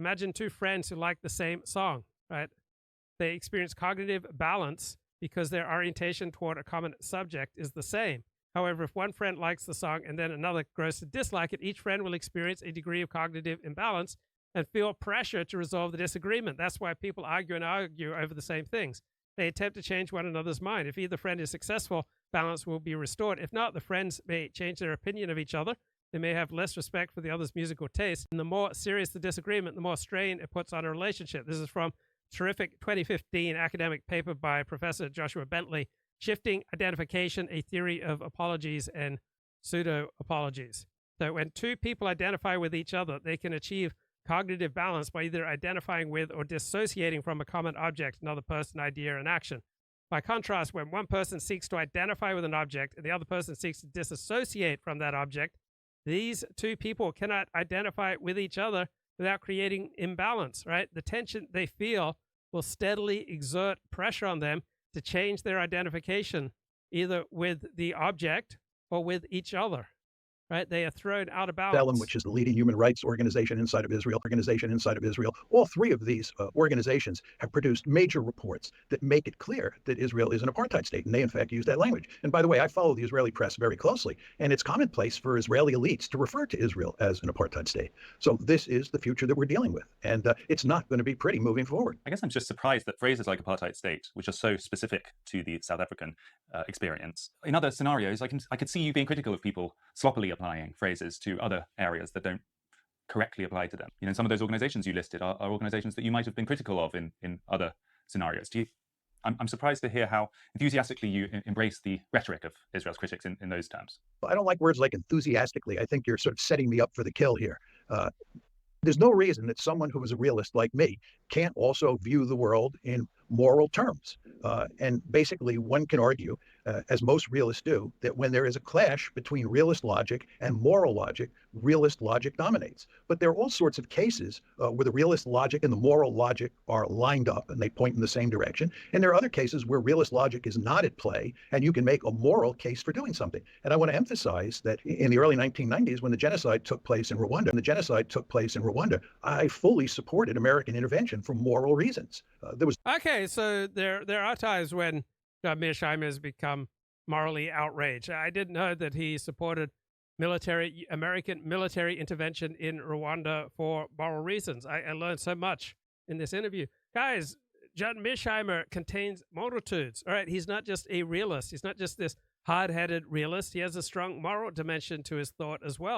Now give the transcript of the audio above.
Imagine two friends who like the same song, right? They experience cognitive balance because their orientation toward a common subject is the same. However, if one friend likes the song and then another grows to dislike it, each friend will experience a degree of cognitive imbalance and feel pressure to resolve the disagreement. That's why people argue and argue over the same things. They attempt to change one another's mind. If either friend is successful, balance will be restored. If not, the friends may change their opinion of each other. They may have less respect for the other's musical taste. And the more serious the disagreement, the more strain it puts on a relationship. This is from terrific 2015 academic paper by Professor Joshua Bentley, Shifting Identification, a Theory of Apologies and Pseudo-Apologies. So when two people identify with each other, they can achieve cognitive balance by either identifying with or dissociating from a common object, another person, idea, and action. By contrast, when one person seeks to identify with an object and the other person seeks to disassociate from that object, these two people cannot identify with each other without creating imbalance, right? The tension they feel will steadily exert pressure on them to change their identification either with the object or with each other, right? They are thrown out of balance. which is the leading human rights organization inside of Israel. All three of these organizations have produced major reports that make it clear that Israel is an apartheid state, and they in fact use that language. And by the way, I follow the Israeli press very closely, and it's commonplace for Israeli elites to refer to Israel as an apartheid state. So this is the future that we're dealing with, and it's not going to be pretty moving forward. I guess I'm just surprised that phrases like apartheid state, which are so specific to the South African experience, in other scenarios, I could see you being critical of people sloppily applying phrases to other areas that don't correctly apply to them. You know, some of those organizations you listed are organizations that you might have been critical of in other scenarios. I'm surprised to hear how enthusiastically you embrace the rhetoric of Israel's critics in those terms. I don't like words like enthusiastically. I think you're sort of setting me up for the kill here. There's no reason that someone who is a realist like me can't also view the world in moral terms. And basically, one can argue, as most realists do, that when there is a clash between realist logic and moral logic, realist logic dominates. But there are all sorts of cases where the realist logic and the moral logic are lined up and they point in the same direction. And there are other cases where realist logic is not at play and you can make a moral case for doing something. And I want to emphasize that in the early 1990s, when the genocide took place in Rwanda, I fully supported American intervention for moral reasons. Okay, so there are times when Mearsheimer has become morally outraged. I didn't know that he supported American military intervention in Rwanda for moral reasons. I learned so much in this interview. Guys, John Mearsheimer contains multitudes. All right, he's not just a realist. He's not just this hard-headed realist. He has a strong moral dimension to his thought as well.